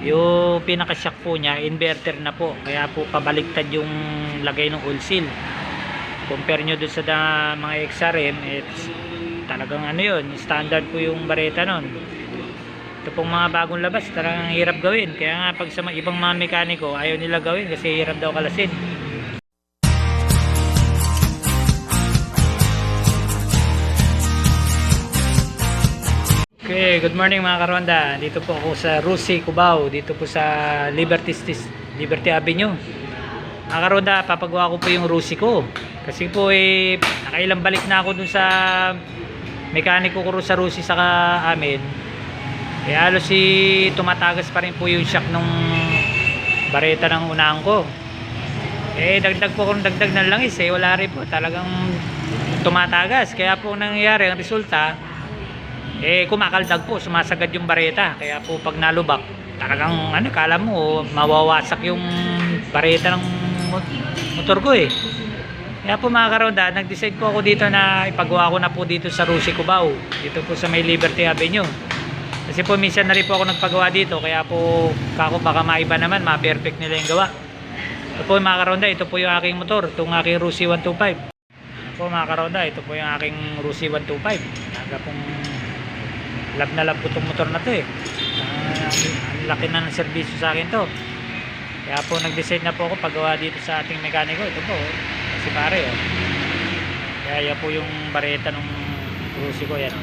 Yung pinaka-shock po niya, inverter na po. Kaya po pabaliktad yung lagay ng oil seal. Compare nyo dun sa mga XRM, it's talagang ano yun, standard po yung bareta nun. Ito pong mga bagong labas, talagang hirap gawin. Kaya nga pag sa ibang mga mekaniko, ayaw nila gawin kasi hirap daw kalasin. Okay, good morning mga karonda. Dito po ako sa Rusi, Cubao. Dito po sa Liberty Avenue. Mga karonda, papagawa ko po yung Rusi ko. Kasi po nakailang balik na ako dun sa mekaniko ko sa Rusi sa amin. Kaya halos tumatagas pa rin po yung shock nung bareta ng unahan ko. Dagdag po kung dagdag ng langis wala rin po. Talagang tumatagas. Kaya po nangyayari, ang resulta kumakaldag po, sumasagad yung bareta. Kaya po pag nalubak, talagang kala mo mawawasak yung bareta ng motor ko Kaya po mga karonda, nag-decide po ako dito na ipagawa ko na po dito sa Rusi, Cubao. Dito po sa may Liberty Avenue. Kasi po minsan na rin po ako nagpagawa dito, kaya po baka maiba naman, ma-perfect nila yung gawa. Ito po mga karonda, ito po yung aking motor, itong aking Rusi 125. Ito po mga karonda, ito po yung aking Rusi 125. Naga pong lab na lab po itong motor na to ang laki na ng serbisyo sa akin to. Kaya po nag-decide na po ako paggawa dito sa ating mekaniko. Ito po si pare kaya po yung bareta ng Rusi ko yan.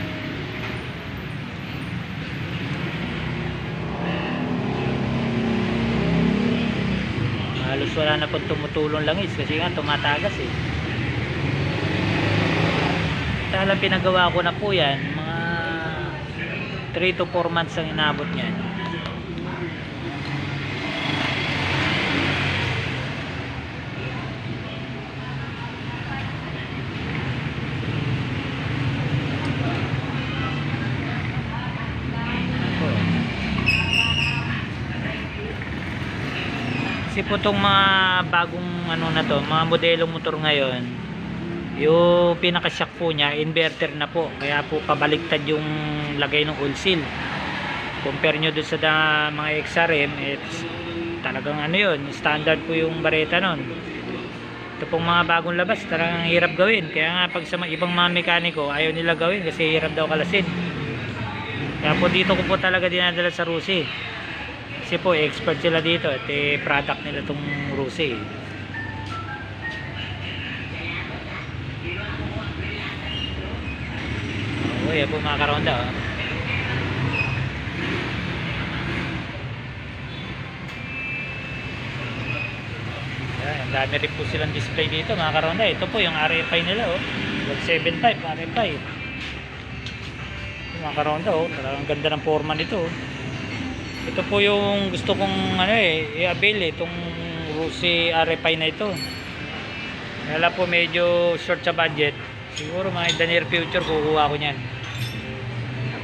Halos wala na po tumutulong langis kasi nga tumatagas Talang pinagawa ko na po yan, 3 to 4 months ang inabot niyan. Kasi po itong mga bagong na to, mga modelong motor ngayon, yung pinaka-shock po niya, inverter na po. Kaya po pabaliktad yung lagay ng oil seal. Compare nyo dun sa mga XRM, it's talagang yun, standard po yung bareta nun. Ito pong mga bagong labas, talagang hirap gawin. Kaya nga pag sa ibang mga mekaniko, ayaw nila gawin kasi hirap daw kalasin. Kaya po dito ko po talaga dinadala sa Rusi. Kasi po expert sila dito at product nila itong Rusi. Yan po mga karonda Ang dami rin po silang display dito mga karonda. Ito po yung RFI nila 175 RFI mga karonda talagang ganda ng forma nito Ito po yung gusto kong i-avail itong Rusi RFI na ito. Kaya po medyo short sa budget. Siguro mga in the near future kukuha ko niyan.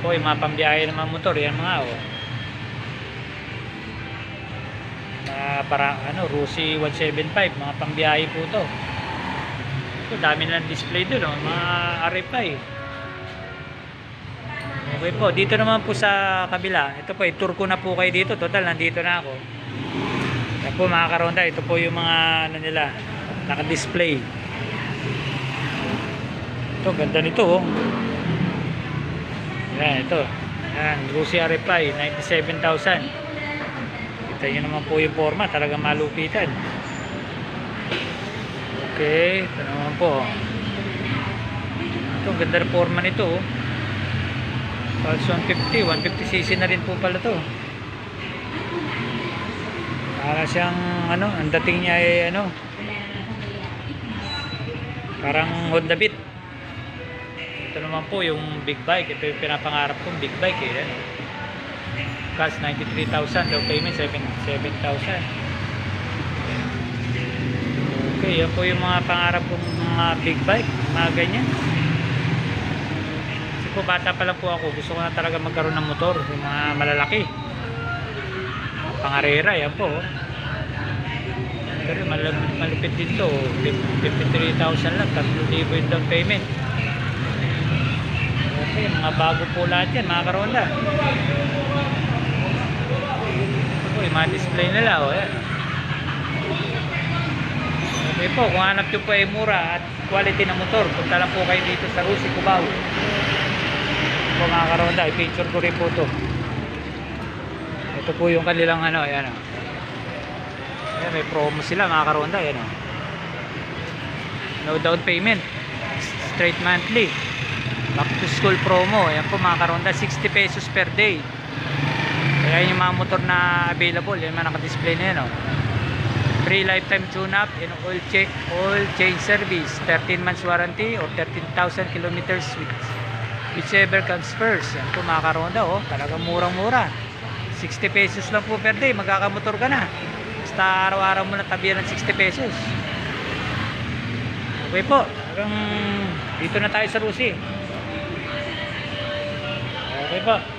Ako yung mga pambiyahe ng mga motor yan mga para Rusi 175 mga pambiyahe po to. Ito dami na display doon mga RFI. Okay po, dito naman po sa kabila. Ito po, tour ko na po kayo dito. Total, nandito na ako. Yan po mga karonda, ito po yung mga nila, naka-display. Ito, ganda nito Yan, ito. Yan, Rusi RFI, 97,000. Kita nyo naman po yung forma, talagang malupitan. Okay, ito naman po. Ito, ganda na forma nito Pulse 150, 150cc na rin po pala to. Para siyang ang dating niya parang Honda Beat. Ito naman po yung big bike. Ito yung pinapangarap kong big bike Cash 93,000, down payment 7,000. Okay, yan po yung mga pangarap kong mga big bike, mga ganyan. Po, bata pa lang po ako, gusto ko na talaga magkaroon ng motor, yung mga malalaki, pangarera, yan po pero malupit din to 53,000 lang, 3,000 yung down payment. Okay, mga bago po lahat yan mga karonda. yung mga display nila. O, ayan. Okay po, kung hanap nyo po ay mura at quality na motor, punta lang po kayo dito sa Rusi Cubao. Po mga karonda, i-picture ko rin po to. Ito po yung kanilang ano, ayan o. Ayan, may promo sila mga karonda, ayan o. No down payment, straight monthly. Back to school promo, ayan po mga karonda, 60 pesos per day. Kaya yung mga motor na available, yung mga naka-display na yan o. Free lifetime tune-up and oil change service, 13 months warranty or 13,000 kilometers whichever comes first. Yan po mga karonda, oh, talagang murang-mura. 60 pesos lang po per day, magkakamotor ka na. Basta araw-araw mo na tabihan ng 60 pesos. Okay po, talagang dito na tayo sa Rusi. Okay po.